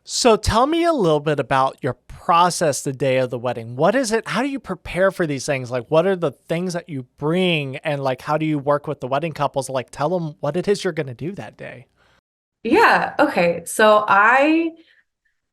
So tell me a little bit about your process the day of the wedding. What is it? How do you prepare for these things? Like, what are the things that you bring? And like, how do you work with the wedding couples? Like, tell them what it is you're going to do that day. Yeah, okay. So I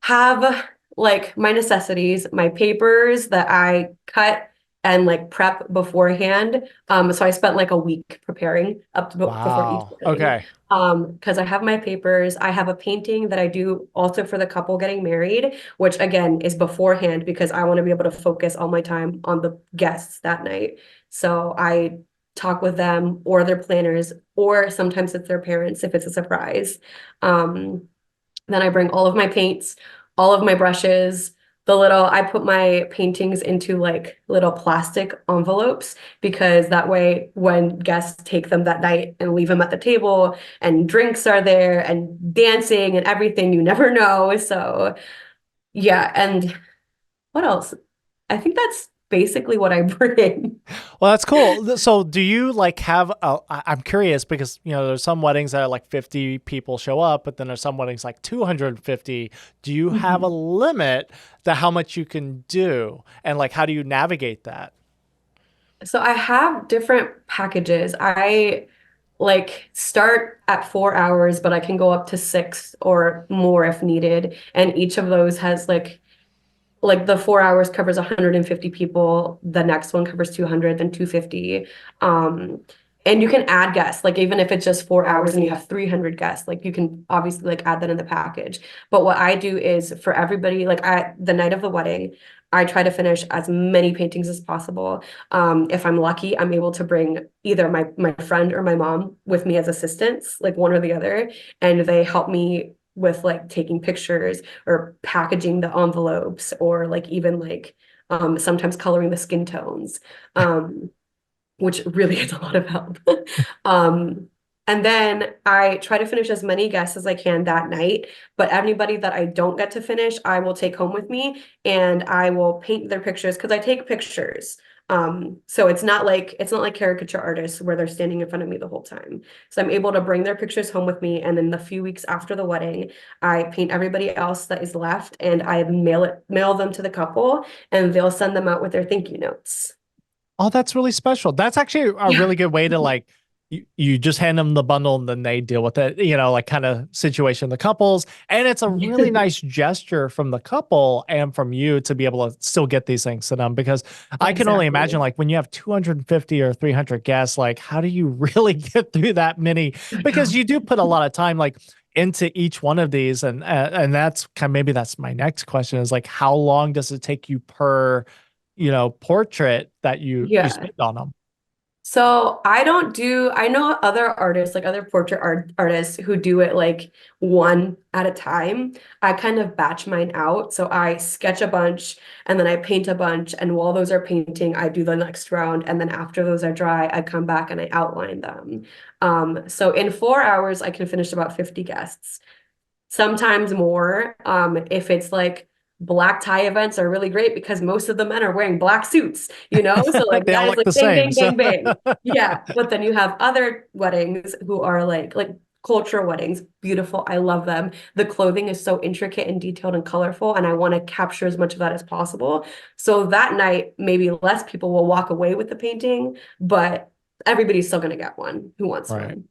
have like my necessities, my papers that I cut and like prep beforehand. So I spent like a week preparing up to before each Wow. wedding. Okay. Because I have my papers, I have a painting that I do also for the couple getting married, which again is beforehand because I want to be able to focus all my time on the guests that night. So I talk with them or their planners, or sometimes it's their parents if it's a surprise. Um, then I bring all of my paints, all of my brushes, I put my paintings into like little plastic envelopes because that way when guests take them that night and leave them at the table and drinks are there and dancing and everything, you never know. So yeah. And what else? I think that's basically what I bring. Well, that's cool. So, do you like have I'm curious because, there's some weddings that are like 50 people show up, but then there's some weddings like 250. Do you have a Mhm. limit to how much you can do? And like, how do you navigate that? So I have different packages. I like start at 4 hours, but I can go up to six or more if needed. And each of those has like the 4 hours covers 150 people, the next one covers 200, then 250. And you can add guests, like even if it's just 4 hours and you have 300 guests, like you can obviously like add that in the package. But what I do is for everybody, like the night of the wedding, I try to finish as many paintings as possible. If I'm lucky, I'm able to bring either my friend or my mom with me as assistants, like one or the other, and they help me with like taking pictures or packaging the envelopes or like even like sometimes coloring the skin tones, which really is a lot of help. um, and then I try to finish as many guests as I can that night. But anybody that I don't get to finish, I will take home with me and I will paint their pictures because I take pictures. So it's not like caricature artists where they're standing in front of me the whole time. So I'm able to bring their pictures home with me, and then the few weeks after the wedding, I paint everybody else that is left, and I mail them to the couple, and they'll send them out with their thank you notes. Oh, that's really special. That's actually a Yeah. really good way to like you just hand them the bundle and then they deal with it, like kind of situation the couples. And it's a really nice gesture from the couple and from you to be able to still get these things to them because I can only imagine Exactly. like when you have 250 or 300 guests, like how do you really get through that many? I Because know. you do put a lot of time like into each one of these and that's kind of maybe that's my next question is like how long does it take you per portrait that you Yeah. spend on them. So I know other artists, like other artists who do it like one at a time. I kind of batch mine out. So I sketch a bunch and then I paint a bunch. And while those are painting, I do the next round. And then after those are dry, I come back and I outline them. So in 4 hours, I can finish about 50 guests, sometimes more. If it's like black tie events are really great because most of the men are wearing black suits, So like They all that is look like the bang, same. bang, So bang, bang. Yeah. But then you have other weddings who are like cultural weddings, beautiful. I love them. The clothing is so intricate and detailed and colorful, and I want to capture as much of that as possible. So that night, maybe less people will walk away with the painting, but everybody's still gonna get one who wants right. one.